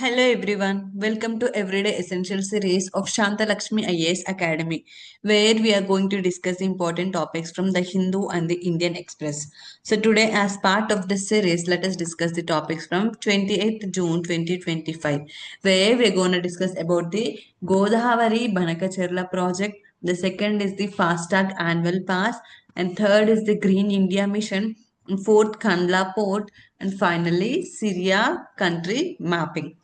Hello everyone, welcome to Everyday Essential series of Shantha Lakshmi IAS Academy, where we are going to discuss important topics from the Hindu and the Indian Express. So today, as part of this series, let us discuss the topics from 28th June 2025, where we are going to discuss about the Godavari Banakacherla project. The second is the FASTag annual pass, and third is the Green India Mission, and fourth Kandla port, and finally Syria country mapping.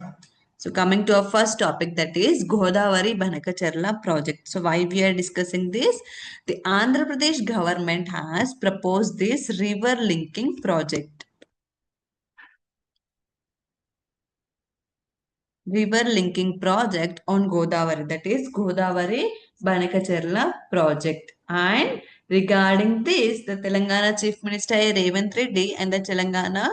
So coming to our first topic, that is Godavari Banakacherla project. So why we are discussing this? The Andhra Pradesh government has proposed this river linking project. River linking project on Godavari, that is Godavari Banakacherla project. And regarding this, the Telangana Chief Minister Revant Reddy and the Telangana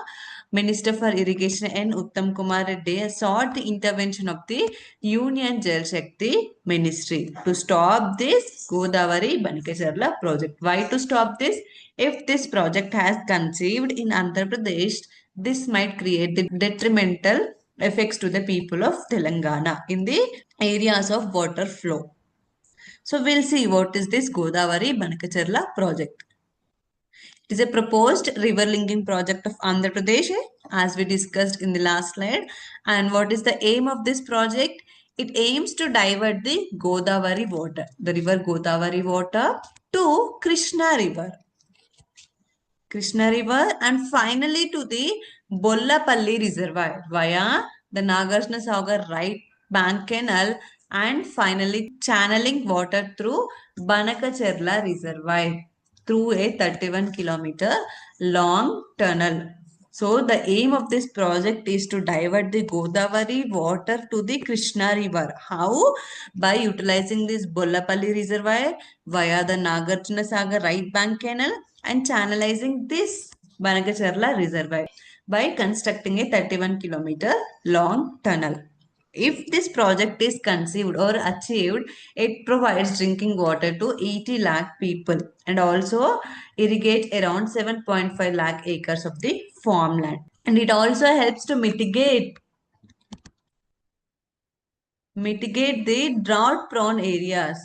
Minister for Irrigation N. Uttam Kumar Reddy sought the intervention of the Union Jal Shakti Ministry to stop this Godavari Banakacherla project. Why to stop this? If this project has conceived in Andhra Pradesh, this might create the detrimental effects to the people of Telangana in the areas of water flow. So we'll see what is this Godavari Banakacherla project. It is a proposed river linking project of Andhra Pradesh, as we discussed in the last slide. And what is the aim of this project? It aims to divert the Godavari water, the river Godavari water, to Krishna River. Krishna River and finally to the Bollapalli Reservoir via the Nagarjuna Sagar right bank canal and finally channeling water through Banakacherla Reservoir through a 31-kilometer long tunnel. So the aim of this project is to divert the Godavari water to the Krishna River. How? By utilizing this Bollapalli Reservoir via the Nagarjuna Sagar right bank canal and channelizing this Banakacherla Reservoir by constructing a 31-kilometer long tunnel. If this project is conceived or achieved, it provides drinking water to 80 lakh people and also irrigates around 7.5 lakh acres of the farmland. And it also helps to mitigate the drought-prone areas.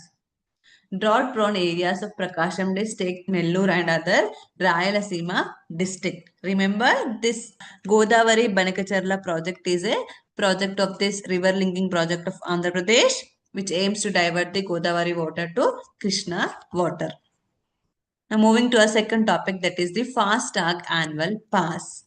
Drought-prone areas of Prakasham district, Nellore and other Rayalaseema district. Remember, this Godavari Banakacherla project is a project of this river linking project of Andhra Pradesh, which aims to divert the Godavari water to Krishna water. Now moving to our second topic, that is the FASTag annual pass.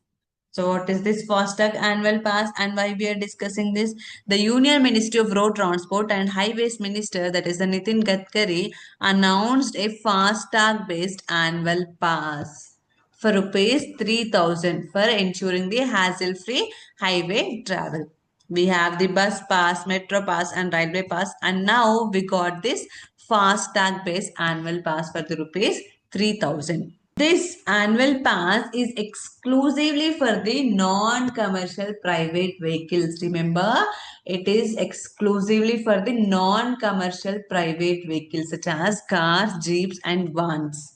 So what is this FASTag annual pass and why we are discussing this? The Union Ministry of Road Transport and Highways Minister, that is the Nitin Gadkari, announced a FASTag based annual pass for rupees 3,000 for ensuring the hassle-free highway travel. We have the bus pass, metro pass and railway pass, and now we got this FASTag based annual pass for the rupees 3,000. This annual pass is exclusively for the non-commercial private vehicles. Remember, it is exclusively for the non-commercial private vehicles such as cars, jeeps and vans.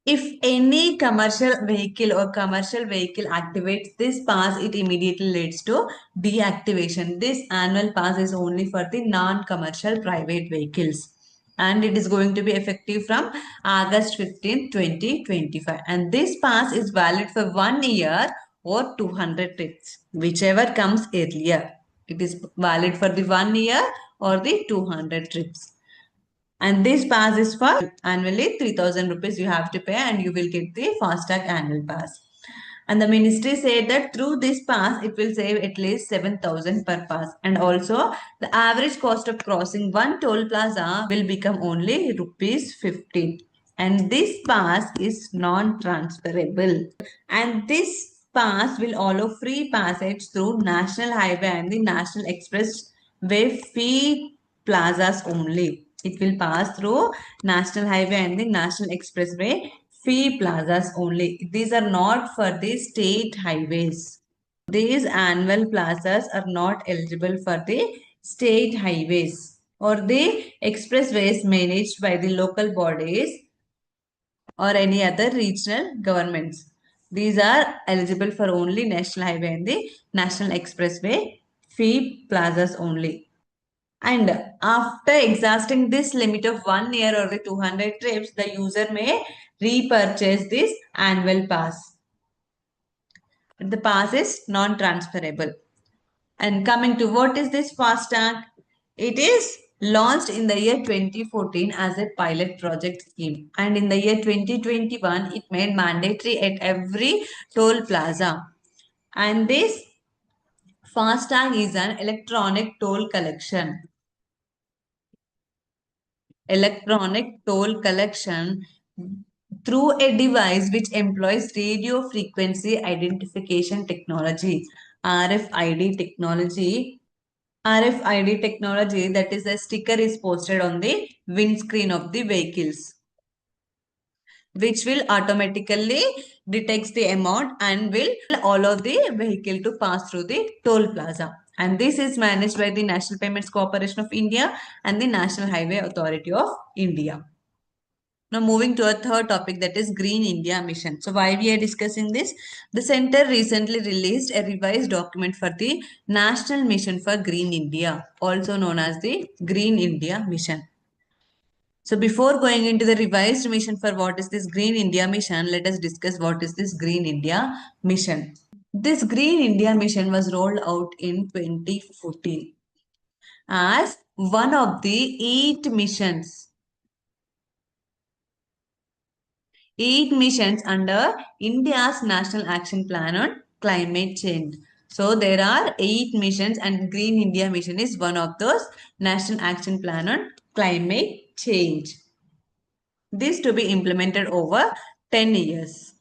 If any commercial vehicle activates this pass, it immediately leads to deactivation. This annual pass is only for the non-commercial private vehicles. And it is going to be effective from August 15, 2025. And this pass is valid for 1 year or 200 trips, whichever comes earlier. It is valid for the 1 year or the 200 trips. And this pass is for annually 3,000 rupees you have to pay and you will get the FASTag annual pass. And the ministry said that through this pass, it will save at least 7,000 per pass. And also, the average cost of crossing one toll plaza will become only rupees 15. And this pass is non-transferable. And this pass will allow free passage through National Highway and the National Expressway fee plazas only. It will pass through National Highway and the National Expressway fee plazas only. These are not for the state highways. These annual plazas are not eligible for the state highways or the expressways managed by the local bodies or any other regional governments. These are eligible for only National Highway and the National Expressway fee plazas only. And after exhausting this limit of 1 year or the 200 trips, the user may repurchase this annual pass. The pass is non-transferable. And coming to what is this FASTag? It is launched in the year 2014 as a pilot project scheme. And in the year 2021, it made mandatory at every toll plaza. And this FASTag is an electronic toll collection. Electronic toll collection through a device which employs radio frequency identification technology, RFID technology. RFID technology, that is, a sticker is posted on the windscreen of the vehicles, which will automatically detects the amount and will allow the vehicle to pass through the toll plaza. And this is managed by the National Payments Corporation of India and the National Highway Authority of India. Now moving to a third topic, that is Green India Mission. So why we are discussing this? The center recently released a revised document for the National Mission for Green India, also known as the Green India Mission. So before going into the revised mission for what is this Green India Mission, let us discuss what is this Green India Mission. This Green India Mission was rolled out in 2014 as one of the 8 missions under India's National Action Plan on Climate Change. So there are 8 missions and Green India Mission is one of those National Action Plan on Climate Change. This to be implemented over 10 years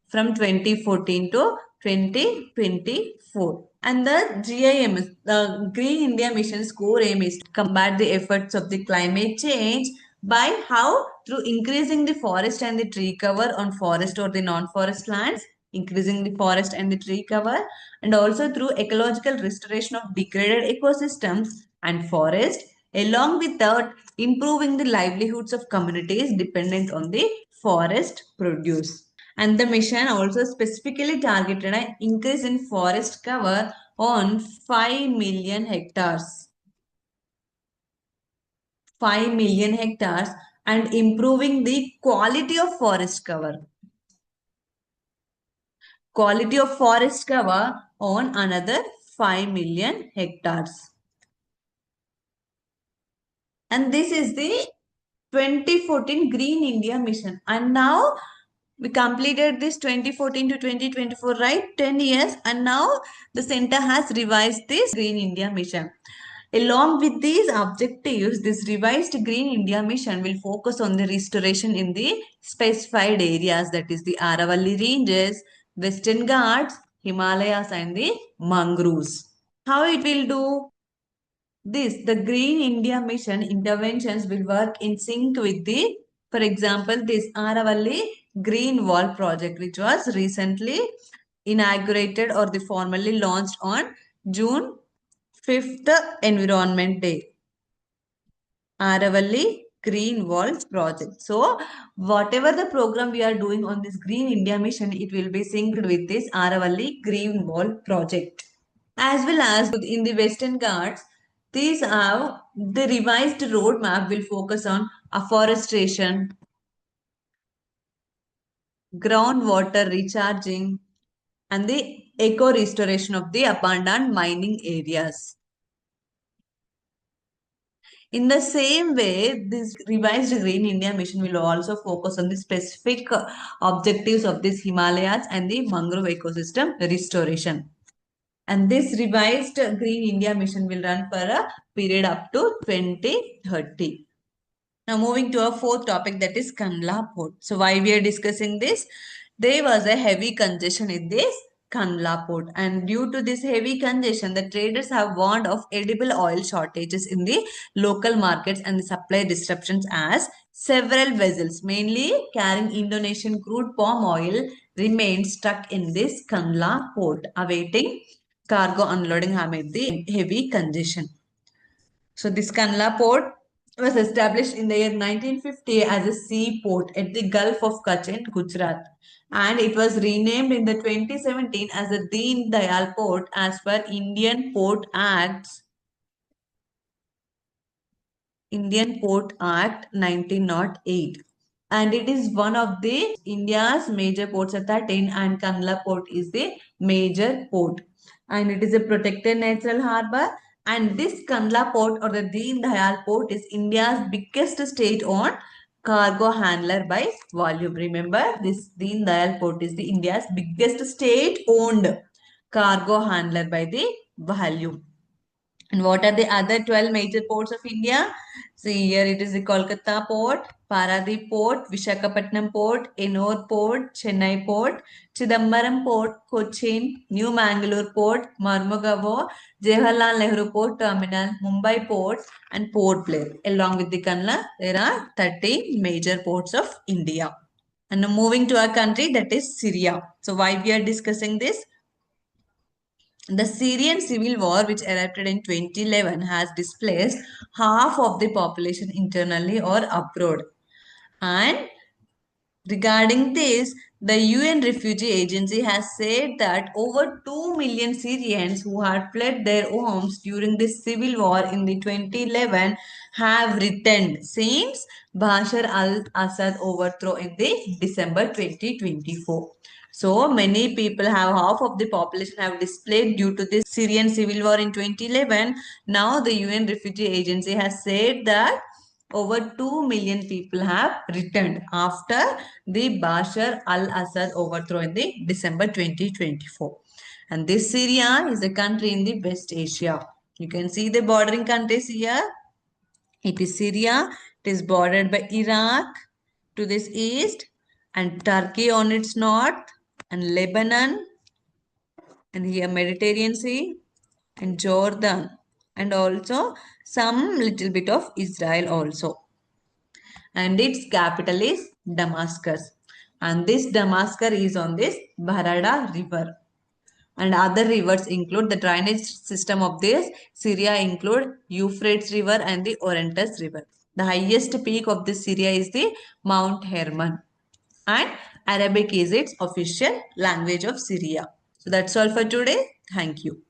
from 2014 to 2024. And the GIM, the Green India Mission's core aim is to combat the efforts of the climate change by how? Through increasing the forest and the tree cover on forest or the non-forest lands, increasing the forest and the tree cover, and also through ecological restoration of degraded ecosystems and forest, along with that improving the livelihoods of communities dependent on the forest produce. And the mission also specifically targeted an increase in forest cover on 5 million hectares. 5 million hectares and improving the quality of forest cover. Quality of forest cover on another 5 million hectares. And this is the 2014 Green India Mission. And now we completed this 2014 to 2024, right? 10 years. And now the center has revised this Green India Mission. Along with these objectives, this revised Green India Mission will focus on the restoration in the specified areas, that is the Aravalli Ranges, Western Ghats, Himalayas and the mangroves. How it will do? The Green India Mission interventions will work in sync with the, for example, this Aravalli Green Wall project, which was recently inaugurated or the formally launched on June 5th Environment Day. Aravalli Green Wall project. So, whatever the program we are doing on this Green India Mission, it will be synced with this Aravalli Green Wall project. As well as in the Western Ghats, these are the revised roadmap will focus on afforestation, groundwater recharging, and the eco restoration of the abandoned mining areas. In the same way, this revised Green India Mission will also focus on the specific objectives of this Himalayas and the mangrove ecosystem restoration. And this revised Green India Mission will run for a period up to 2030. Now moving to our fourth topic, that is Kandla Port. So why we are discussing this? There was a heavy congestion in this Kandla Port, and due to this heavy congestion, the traders have warned of edible oil shortages in the local markets and the supply disruptions as several vessels, mainly carrying Indonesian crude palm oil, remain stuck in this Kandla Port, awaiting cargo unloading amid the heavy congestion. So this Kandla Port was established in the year 1950 as a seaport at the Gulf of Kutch in Gujarat. And it was renamed in the 2017 as the Deen Dayal Port as per Indian Port Act 1908. And it is one of the India's major ports at 13, and Kandla Port is the major port. And it is a protected natural harbor. And this Kandla Port or the Deen Dayal Port is India's biggest state-owned cargo handler by volume. Remember, this Deen Dayal Port is the India's biggest state-owned cargo handler by the volume. And what are the other 12 major ports of India? See here it is the Kolkata port, Paradip port, Vishakhapatnam port, Ennore port, Chennai port, Chidambaram port, Cochin, New Mangalore port, Marmugao, Jawaharlal Nehru port terminal, Mumbai port and Port Blair. Along with the Kanla, there are 30 major ports of India. And now moving to our country, that is Syria. So why we are discussing this? The Syrian civil war, which erupted in 2011, has displaced half of the population internally or abroad. And regarding this, the UN Refugee Agency has said that over 2 million Syrians who had fled their homes during the civil war in the 2011 have returned since Bashar al-Assad overthrow in the December 2024. So many people have, half of the population have displaced due to this Syrian civil war in 2011. Now the UN Refugee Agency has said that over 2 million people have returned after the Bashar al-Assad overthrow in the December 2024. And this Syria is a country in the West Asia. You can see the bordering countries here. It is Syria. It is bordered by Iraq to this east and Turkey on its north and Lebanon and here Mediterranean Sea and Jordan and also some little bit of Israel also. And its capital is Damascus. And this Damascus is on this Barada river. And other rivers include the drainage system of this Syria include Euphrates river and the Orontes river. The highest peak of this Syria is the Mount Hermon. And Arabic is its official language of Syria. So that's all for today. Thank you.